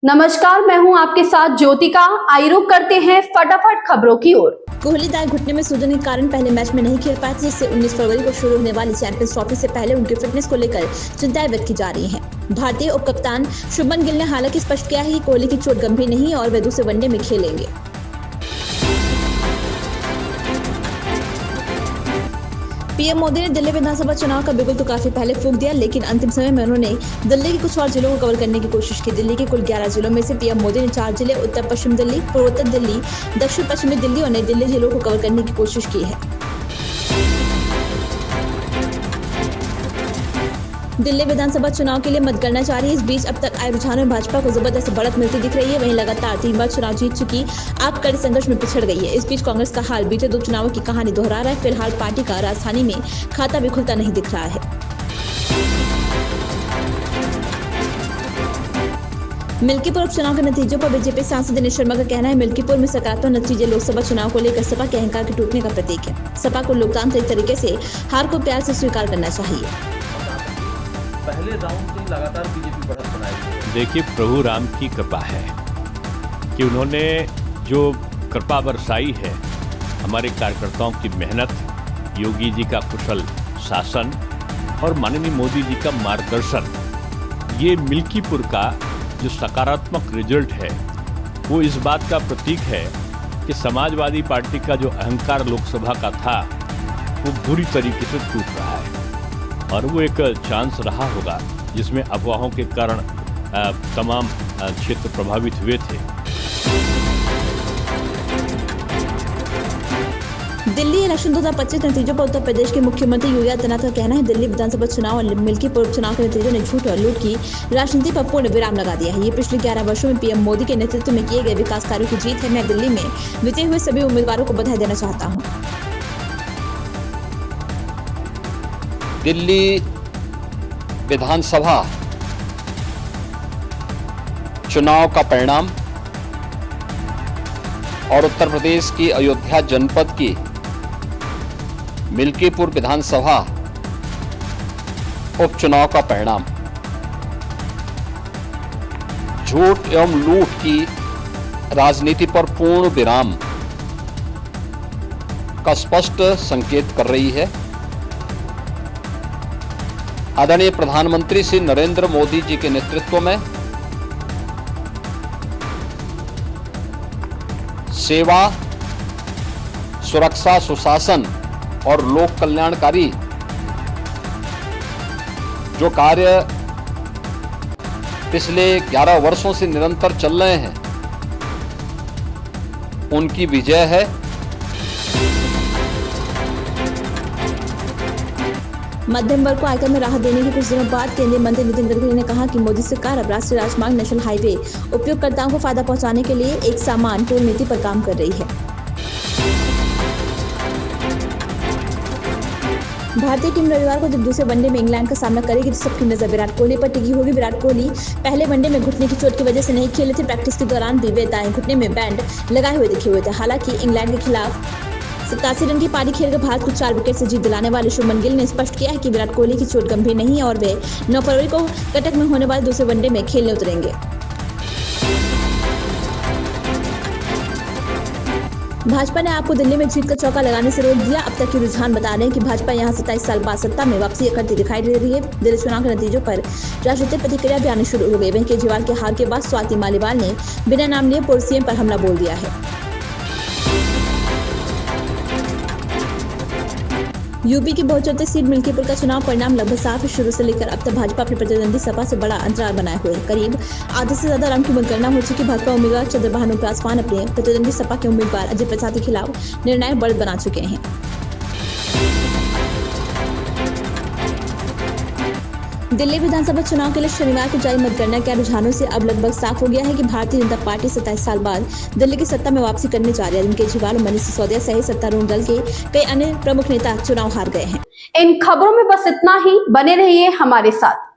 नमस्कार, मैं हूं आपके साथ ज्योतिका। आइए रुक करते हैं फटाफट खबरों की ओर। कोहली दाएं घुटने में सूजन के कारण पहले मैच में नहीं खेल पाए थे, जिससे 19 फरवरी को शुरू होने वाली चैंपियंस ट्रॉफी से पहले उनकी फिटनेस को लेकर चिंताएं व्यक्त की जा रही हैं। भारतीय उप कप्तान शुभमन गिल ने हालांकि स्पष्ट किया है कि कोहली की चोट गंभीर नहीं है और वे दूसरे वनडे में खेलेंगे। पीएम मोदी ने दिल्ली विधानसभा चुनाव का बिगुल तो काफी पहले फूंक दिया, लेकिन अंतिम समय में उन्होंने दिल्ली के कुछ और जिलों को कवर करने की कोशिश की। दिल्ली के कुल 11 जिलों में से पीएम मोदी ने 4 जिले उत्तर पश्चिम दिल्ली, पूर्वोत्तर दिल्ली, दक्षिण पश्चिमी दिल्ली और नई दिल्ली जिलों को कवर करने की कोशिश की है। दिल्ली विधानसभा चुनाव के लिए मतगणना जारी है। इस बीच अब तक आए रुझानों में भाजपा को जबरदस्त बढ़त मिलती दिख रही है। वहीं लगातार 3 बार चुनाव जीत चुकी आप कड़े संघर्ष में पिछड़ गई है। इस बीच कांग्रेस का हाल बीते 2 चुनावों की कहानी दोहरा रहा है। फिलहाल पार्टी का राजधानी में खाता भी खुलता नहीं दिख रहा है। मिल्कीपुर उपचुनाव के नतीजों पर बीजेपी सांसद दिनेश शर्मा का कहना है, मिल्कीपुर में सकारात्मक नतीजे लोकसभा चुनाव को लेकर सपा के अहंकार के टूटने का प्रतीक है। सपा को लोकतांत्रिक तरीके से हार को प्यार से स्वीकार करना चाहिए। पहले राउंड से लगातार बीजेपी बढ़त बनाई। देखिए, प्रभु राम की कृपा है कि उन्होंने जो कृपा बरसाई है, हमारे कार्यकर्ताओं की मेहनत, योगी जी का कुशल शासन और माननीय मोदी जी का मार्गदर्शन, ये मिल्कीपुर का जो सकारात्मक रिजल्ट है वो इस बात का प्रतीक है कि समाजवादी पार्टी का जो अहंकार लोकसभा का था वो बुरी तरीके से टूट रहा है और वो एक चांस रहा होगा जिसमें अफवाहों के कारण तमाम क्षेत्र प्रभावित हुए थे। दिल्ली इलेक्शन 2025 नतीजों पर उत्तर प्रदेश के मुख्यमंत्री योगी आदित्यनाथ का कहना है, दिल्ली विधानसभा चुनाव और मिल्कीपुर उपचुनाव के नतीजों ने झूठ और लूट की राजनीति पर पूर्ण विराम लगा दिया है। ये पिछले 11 वर्षों में पीएम मोदी के नेतृत्व में किए गए विकास कार्यों की जीत है। मैं दिल्ली में विजयी हुए सभी उम्मीदवारों को बधाई देना चाहता हूँ। दिल्ली विधानसभा चुनाव का परिणाम और उत्तर प्रदेश की अयोध्या जनपद की मिल्कीपुर विधानसभा उपचुनाव का परिणाम झूठ एवं लूट की राजनीति पर पूर्ण विराम का स्पष्ट संकेत कर रही है। आदरणीय प्रधानमंत्री श्री नरेंद्र मोदी जी के नेतृत्व में सेवा, सुरक्षा, सुशासन और लोक कल्याणकारी जो कार्य पिछले 11 वर्षों से निरंतर चल रहे हैं, उनकी विजय है। मध्यम वर्ग को आयकर में राहत देने के कुछ दिनों बाद केंद्रीय मंत्री नितिन गडकरी ने कहा कि मोदी सरकार अब राष्ट्रीय राजमार्ग, नेशनल हाईवे उपयोगकर्ताओं को फायदा पहुंचाने के लिए एक समान टोल नीति पर काम कर रही है। भारतीय टीम रविवार को जब दूसरे वनडे में इंग्लैंड का सामना करेगी तो सबकी नजर विराट कोहली पर टिकी होगी। विराट कोहली पहले वनडे में घुटने की चोट की वजह से नहीं खेले थे। प्रैक्टिस के दौरान भी वे दाएं घुटने में बैंड लगाए हुए दिखे हुए थे। हालांकि इंग्लैंड के खिलाफ 87 रन की पारी खेलकर भारत को 4 विकेट से जीत दिलाने वाले शुभमन गिल ने स्पष्ट किया है कि विराट कोहली की चोट गंभीर नहीं है और वे 9 फरवरी को कटक में होने वाले दूसरे वनडे में खेलने उतरेंगे। भाजपा ने आपको दिल्ली में जीत का चौका लगाने से रोक दिया। अब तक के रुझान बता रहे हैं कि भाजपा यहां 27 साल बाद सत्ता में वापसी करती दिखाई दे रही है। दिल्ली चुनाव के नतीजों पर राजनीतिक प्रतिक्रिया भी आनी शुरू हो गई। वहीं केजरीवाल के हार के बाद स्वाति मालीवाल ने बिना नाम लिए पूर्व सीएम पर हमला बोल दिया है। यूपी की बहुचर्चित सीट मिल्कीपुर का चुनाव परिणाम लगभग साफ है। शुरू से लेकर अब तक भाजपा अपने प्रतिद्वंदी सपा से बड़ा अंतराल बनाए हुए है। करीब आधे से ज्यादा राउंड की मतगणना हो चुकी। भाजपा उम्मीदवार चंद्रभानु पासवान अपने प्रतिद्वंदी सपा के उम्मीदवार अजय प्रसाद के खिलाफ निर्णायक बढ़त बना चुके हैं। दिल्ली विधानसभा चुनाव के लिए शनिवार को जारी मतगणना के रुझानों से अब लगभग साफ हो गया है कि भारतीय जनता पार्टी 27 साल बाद दिल्ली की सत्ता में वापसी करने जा रही है। केजरीवाल और मनीष सिसोदिया सहित सत्तारूढ़ दल के कई अन्य प्रमुख नेता चुनाव हार गए हैं। इन खबरों में बस इतना ही। बने रहिए हमारे साथ।